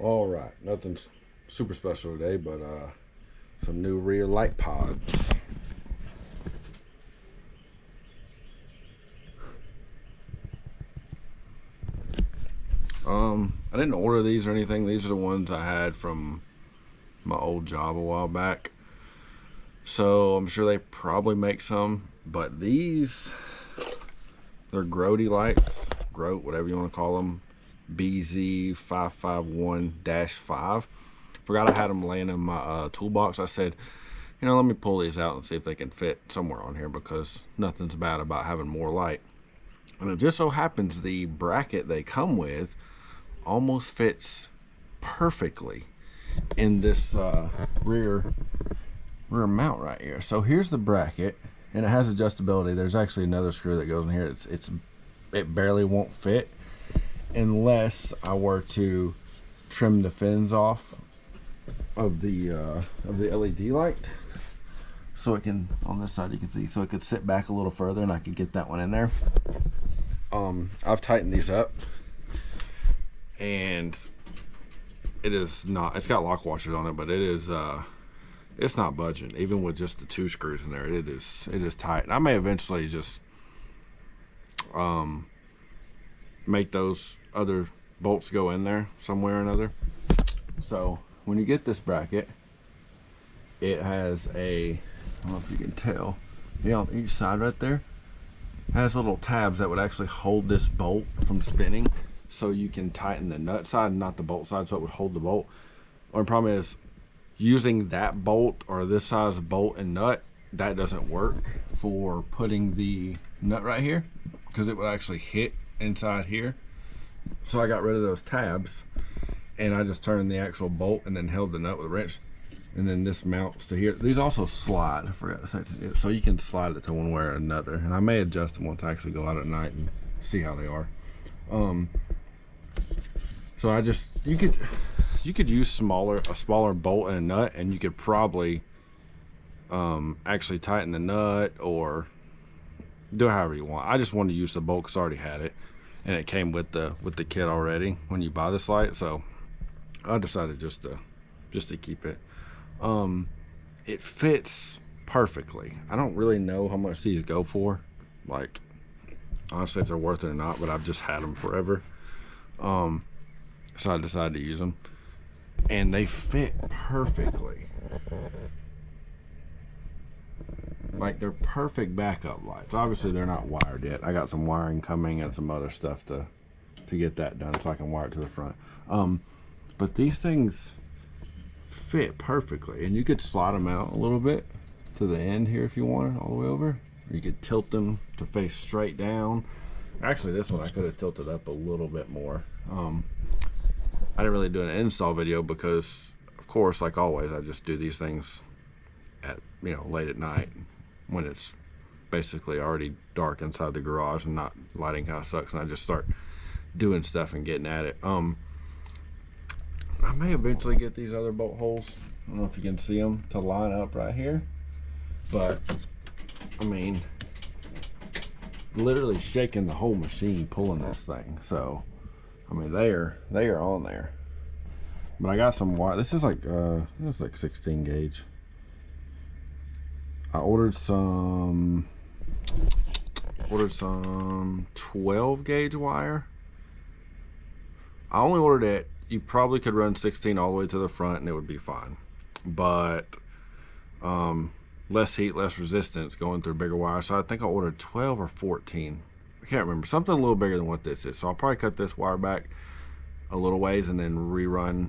All right, nothing super special today, but some new rear light pods. I didn't order these or anything. These are the ones I had from my old job a while back. So I'm sure they probably make some, but these, they're Grote lights, Grote, whatever you want to call them, BZ551-5. Forgot I had them laying in my toolbox. I said, you know, let me pull these out and see if they can fit somewhere on here, because nothing's bad about having more light. And it just so happens the bracket they come with almost fits perfectly in this rear mount right here. So here's the bracket, and it has adjustability. There's actually another screw that goes in here. It barely won't fit unless I were to trim the fins off of the LED light, so it can, on this side you can see, so it could sit back a little further and I could get that one in there. I've tightened these up, and it is not, it's got lock washers on it, but it is it's not budging even with just the 2 screws in there. It is tight, and I may eventually just make those other bolts go in there somewhere or another. So when you get this bracket, it has a, I don't know if you can tell, yeah, on each side right there, it has little tabs that would actually hold this bolt from spinning, so you can tighten the nut side and not the bolt side, so it would hold the bolt. Only problem is using that bolt or this size bolt and nut, that doesn't work for putting the nut right here, because it would actually hit inside here. So I got rid of those tabs, and I just turned the actual bolt and then held the nut with a wrench, and then this mounts to here. These also slide, I forgot to say, so you can slide it to one way or another, and I may adjust them once I actually go out at night and see how they are. So I just, you could use a smaller bolt and a nut, and you could probably actually tighten the nut or do it however you want. I just wanted to use the bolt because I already had it, and it came with the kit already when you buy this light, so I decided just to keep it. It fits perfectly. I don't really know how much these go for, like, honestly, if they're worth it or not, but I've just had them forever. So I decided to use them, and they fit perfectly. Like, they're perfect backup lights. Obviously they're not wired yet. I got some wiring coming and some other stuff to get that done so I can wire it to the front. But these things fit perfectly, and you could slide them out a little bit to the end here if you wanted, all the way over. Or you could tilt them to face straight down. Actually, this one I could have tilted up a little bit more. I didn't really do an install video because, of course, like always, I just do these things at, you know, late at night when it's basically already dark inside the garage and not lighting kind of sucks, and I just start doing stuff and getting at it. I may eventually get these other bolt holes, I don't know if you can see them, to line up right here, but I mean, literally shaking the whole machine pulling this thing. So I mean, they are on there. But I got some wire. This is like 16 gauge. I ordered some 12 gauge wire. I only ordered it. You probably could run 16 all the way to the front and it would be fine. But less heat, less resistance going through bigger wire. So I think I ordered 12 or 14. I can't remember. Something a little bigger than what this is. So I'll probably cut this wire back a little ways and then rerun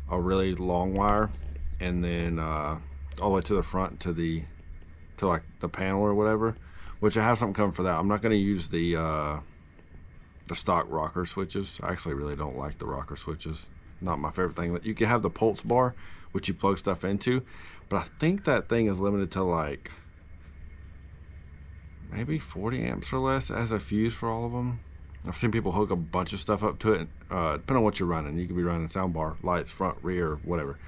a really long wire, and then all the way to the front to like the panel or whatever, which I have something coming for that. I'm not going to use the stock rocker switches. I actually really don't like the rocker switches. Not my favorite thing. You can have the pulse bar, which you plug stuff into, but I think that thing is limited to like maybe 40 amps or less. It has a fuse for all of them. I've seen people hook a bunch of stuff up to it, depending on what you're running. You could be running soundbar, lights, front, rear, whatever,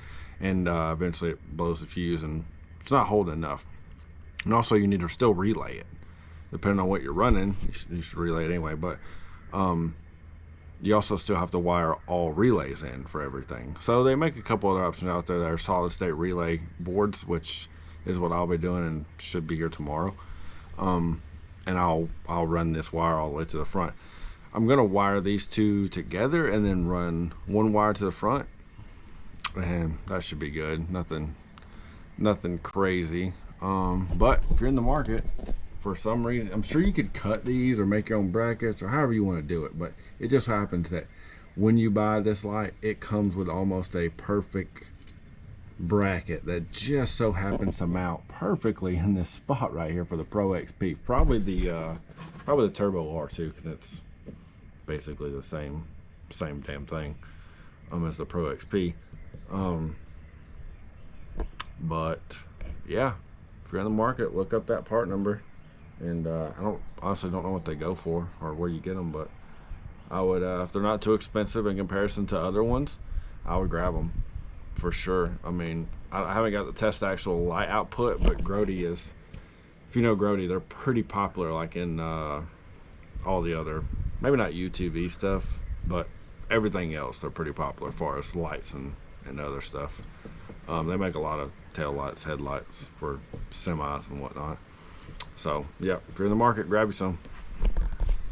and eventually it blows the fuse and it's not holding enough. And also you need to still relay it. Depending on what you're running, you should relay it anyway. But you also still have to wire all relays in for everything. So they make a couple other options out there that are solid state relay boards, which is what I'll be doing and should be here tomorrow. And I'll run this wire all the way to the front. I'm gonna wire these two together and then run one wire to the front, and that should be good. Nothing crazy. But if you're in the market for some reason, I'm sure you could cut these or make your own brackets or however you want to do it, but it just happens that when you buy this light, it comes with almost a perfect bracket that just so happens to mount perfectly in this spot right here for the Pro XP. Probably the Turbo R too, because it's basically the same damn thing as the Pro XP. But yeah, if you're in the market, look up that part number. And I honestly don't know what they go for or where you get them, but I would, if they're not too expensive in comparison to other ones, I would grab them for sure. I mean, I haven't got to test the actual light output, but Grody is, if you know Grody, they're pretty popular, like in all the other, maybe not UTV stuff, but everything else, they're pretty popular as far as lights and other stuff. They make a lot of tail lights, headlights for semis and whatnot. So yeah, if you're in the market, grab you some.